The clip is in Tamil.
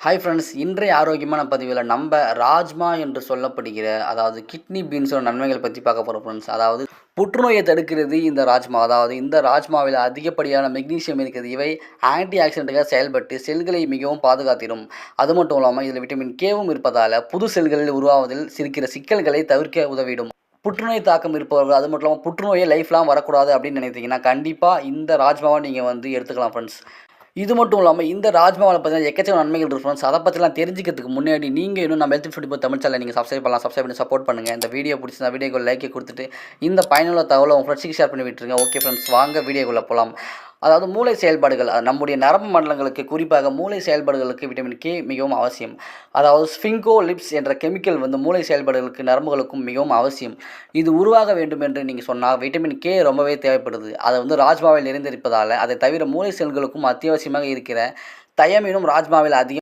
ஹாய் ஃப்ரெண்ட்ஸ், இன்றைய ஆரோக்கியமான பதிவில் நம்ம ராஜ்மா என்று சொல்லப்படுகிற அதாவது கிட்னி பீன்ஸோட நன்மைகள் பற்றி பார்க்க போகிறோம் ஃப்ரெண்ட்ஸ். அதாவது புற்றுநோயை தடுக்கிறது இந்த ராஜ்மா. அதாவது இந்த ராஜ்மாவில் அதிகப்படியான மெக்னீசியம் இருக்கிறது. இவை ஆன்டி ஆக்சிடென்ட்டாக செயல்பட்டு செல்களை மிகவும் பாதுகாத்திடும். அது மட்டும் இல்லாமல் இதில் விட்டமின் கேவும் இருப்பதால் புது செல்களில் உருவாவதில் இருக்கிற சிக்கல்களை தவிர்க்க உதவிடும். புற்றுநோய் தாக்கம் இருப்பவர்கள், அது மட்டும் இல்லாமல் புற்றுநோயை லைஃப் லாங் வரக்கூடாது அப்படின்னு நினைத்தீங்கன்னா கண்டிப்பாக இந்த ராஜ்மாவை நீங்கள் எடுத்துக்கலாம் ஃப்ரெண்ட்ஸ். இது மட்டும் இல்லாமல் இந்த ராஜ்மாவில் பார்த்தீங்கன்னா எக்கச்சக்க நன்மைகள் இருக்கு ஃப்ரெண்ட்ஸ். அதை பற்றிலாம் தெரிஞ்சுக்கிறதுக்கு முன்னாடி நீங்கள் இன்னும் நம்ம ஹெல்த் ஃபுட் தமிழ் சேனலை நீங்கள் சப்ஸ்கிரைப் பண்ணலாம். சப்ஸ்கிரைப் பண்ணி சப்போர்ட் பண்ணுங்கள். இந்த வீடியோ பிடிச்சிருந்தா வீடியோக்கு லைக்கை கொடுத்துட்டு இந்த பயனுள்ள தகவலை உங்கள் ஃப்ரெண்ட்ஸுக்கு ஷேர் பண்ணி விட்டுருங்க. ஓகே ஃப்ரெண்ட்ஸ், வாங்க வீடியோக்குள்ளே போகலாம். அதாவது மூளை செயல்பாடுகள், நம்முடைய நரம்பு மண்டலங்களுக்கு குறிப்பாக மூளை செயல்பாடுகளுக்கு விட்டமின் கே மிகவும் அவசியம். அதாவது ஸ்பிங்கோ லிப்ஸ் என்ற கெமிக்கல் மூளை செயல்பாடுகளுக்கு நரம்புகளுக்கும் மிகவும் அவசியம். இது உருவாக வேண்டும் என்று நீங்கள் சொன்னால் விட்டமின் கே ரொம்பவே தேவைப்படுது. அதை ராஜ்மாவில் நிறைந்திருப்பதால் அதை தவிர மூளை செல்களுக்கும் அத்தியாவசியமாக இருக்கிற தயமினும் ராஜ்மாவில் அதிகம்